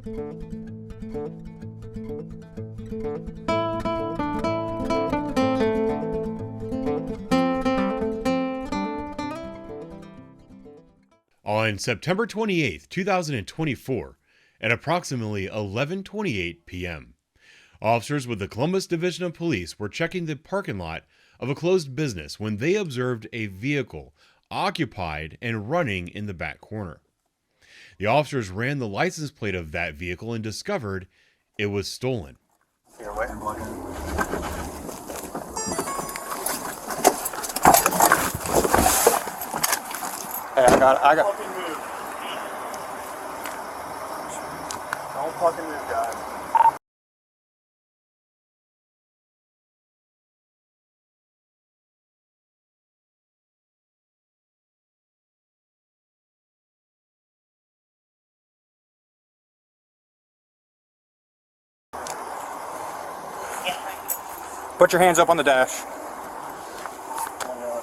On September 28, 2024, at approximately 11:28 p.m., officers with the Columbus Division of Police were checking the parking lot of a closed business when they observed a vehicle occupied and running in the back corner. The officers ran the license plate of that vehicle and discovered it was stolen. Here, wait. Hey, I got. Don't fucking move. Don't fucking move, guys. Put your hands up on the dash.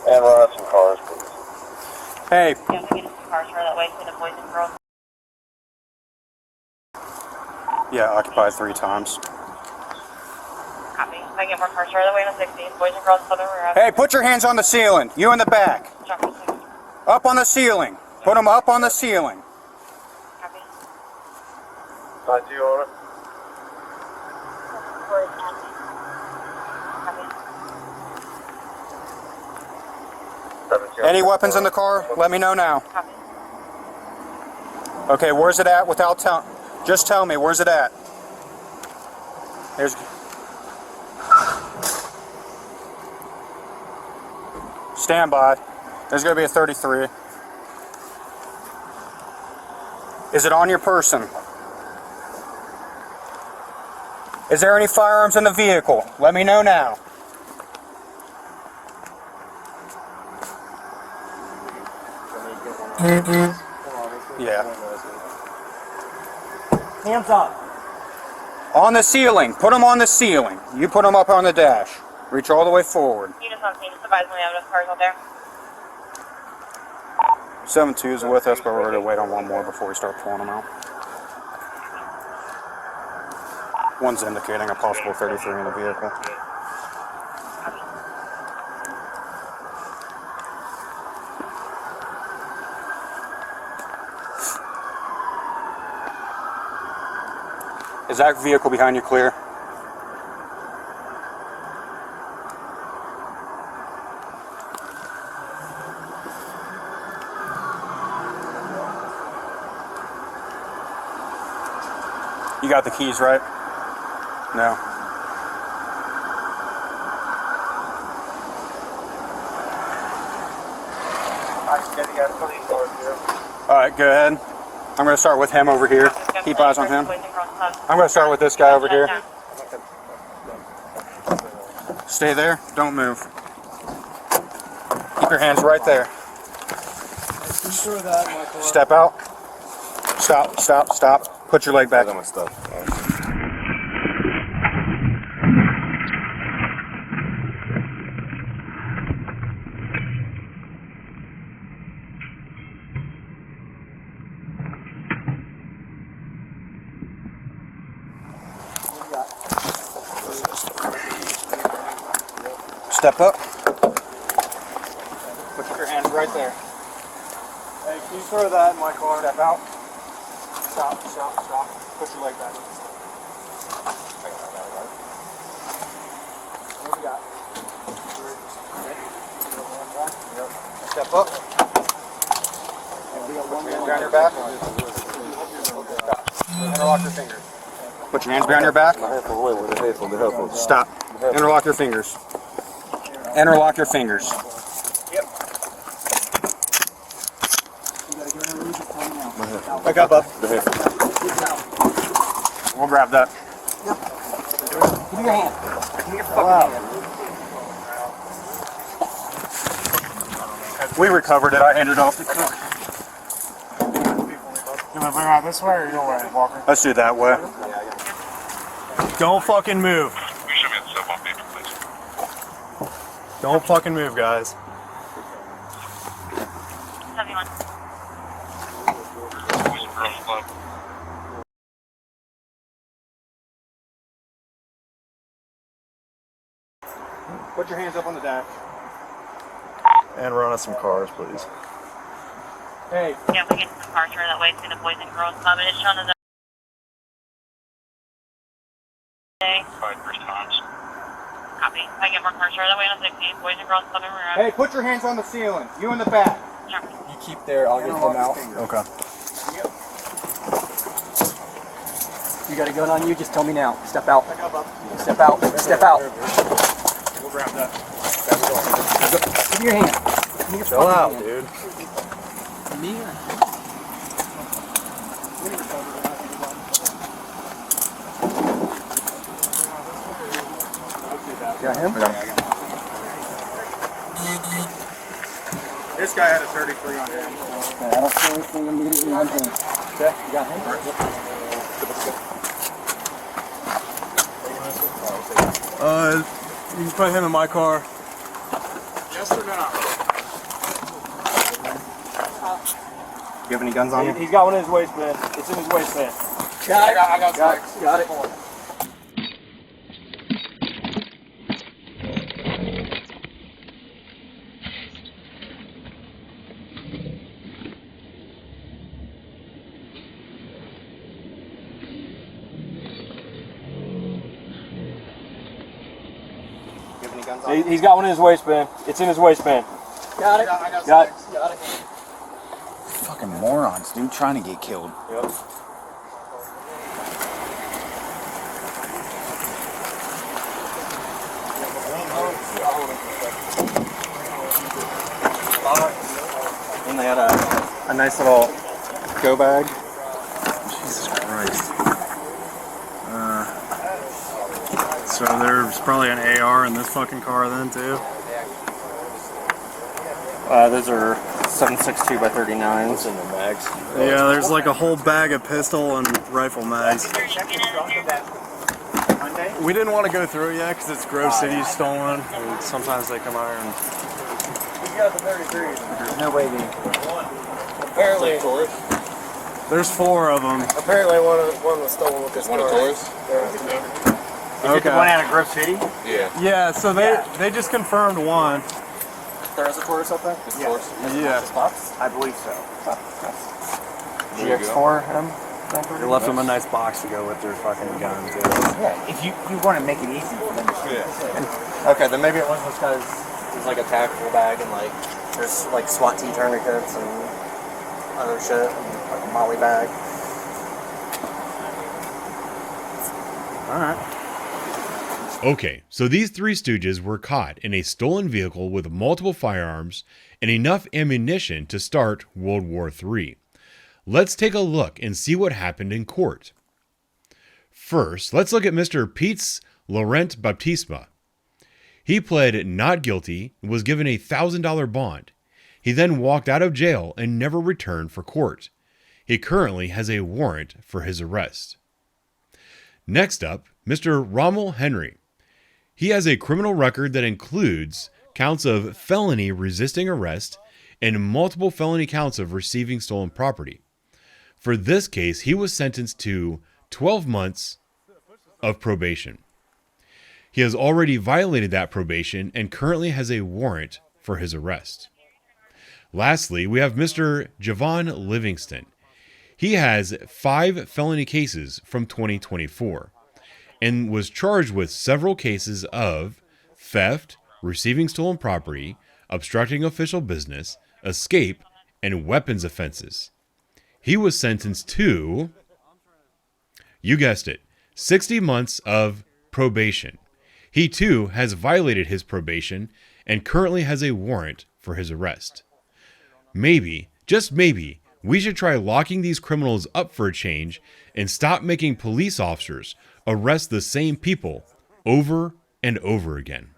And run out some cars, please. Hey. Yeah, we get some cars for that way to the boys and girls. Yeah, occupied 3 times. Copy. If I get more cars for that way on 16, boys and girls, southern rear. Hey, put your hands on the ceiling. You in the back. Up on the ceiling. Put them up on the ceiling. Copy. Side 2 on it. Any weapons in the car? Let me know now. Copy. Okay, where's it at without telling? Just tell me, where's it at? There's... Stand by. There's going to be a 33. Is it on your person? Is there any firearms in the vehicle? Let me know now. Yeah. Hands up. On the ceiling. Put them on the ceiling. You put them up on the dash. Reach all the way forward. You just want to advise when we have enough cars out there. 7-2 is with us, but we're going to wait on one more before we start pulling them out. One's indicating a possible 33 in the vehicle. Is that vehicle behind you clear? You got the keys, right? No. Alright, go ahead. I'm going to start with him over here. Keep eyes on him. I'm going to start with this guy over here. Stay there. Don't move. Keep your hands right there. Step out. Stop, stop, stop. Put your leg back. I got my stuff. Step up. Put your hands right there. Hey, can you throw that in my car? Step out. Stop, stop, stop. Put your leg back. What do we got? Step up. Hands behind your back. Interlock your fingers. Put your hands behind your back. Stop. Interlock your fingers. Interlock your fingers. Yep. Back up, bub. We'll grab that. Yep. Give me your hand. Give me your fucking hand. We recovered it. I handed it off to cook. You want to bring it out this way or your way, Walker? Let's do that way. Don't fucking move. Will you show me the stuff on paper, please? Don't fucking move, guys. 71. Boys and Girls Club. Put your hands up on the dash. And run us some cars, please. Hey. Yeah, we get some cars that way to the Boys and Girls Club. It is shown as a day. First times. Copy. If I get more cars that way on 16, Boys and Girls Club in Maroon. Hey, put your hands on the ceiling. You in the back. Sure. You keep there, I'll get them out. Okay. You got a gun on you? Just tell me now. Step out. Step out. Step out. We'll grab that. Give me your hand. Give me your Chill out, hand. dude. Give me your hand. Got him? This guy had a 33 on him. Okay, I don't see anything immediately on him. Okay, you got him? You can put him in my car. Yes or no? You have any guns on you? He's got one in his waistband. It's in his waistband. Got it. I got Got it. Got it. You have any guns on you? He's got one in his waistband. It's in his waistband. Got it. Got it. Got it. Fucking morons, dude, trying to get killed. Yep. And they had a nice little go bag. Jesus Christ. So there's probably an AR in this fucking car then too. Those are 7.62 by 39s. In the mags. Yeah, there's like a whole bag of pistol and rifle mags. We didn't want to go through it yet because it's Grove City stolen, and sometimes they come out here and. There's no way they. Apparently, There's 4 of them. apparently one was stolen with this car. One of Taurus? Okay. One out of Grove City? Yeah. Yeah, so they just confirmed one. There is a Taurus up there? Yeah. I believe so. GX4 M? They left them a nice box to go with their fucking gun too. Yeah, if you want to make it easy for them to shoot. Okay, then maybe it was this guy's. There's like a tactical bag and like there's like SWAT team tourniquets and other shit, and like a molly bag. All right. Okay, so these 3 stooges were caught in a stolen vehicle with multiple firearms and enough ammunition to start World War III. Let's take a look and see what happened in court. First, let's look at Mr. Pete's Laurent Baptisma. He pled not guilty and was given a $1,000 bond. He then walked out of jail and never returned for court. He currently has a warrant for his arrest. Next up, Mr. Rommel Henry. He has a criminal record that includes counts of felony resisting arrest and multiple felony counts of receiving stolen property. For this case, he was sentenced to 12 months of probation. He has already violated that probation and currently has a warrant for his arrest. Lastly, we have Mr. Javon Livingston. He has 5 felony cases from 2024 and was charged with several cases of theft, receiving stolen property, obstructing official business, escape, and weapons offenses. He was sentenced to, you guessed it, 60 months of probation. He too has violated his probation and currently has a warrant for his arrest. Maybe, just maybe, we should try locking these criminals up for a change and stop making police officers arrest the same people over and over again.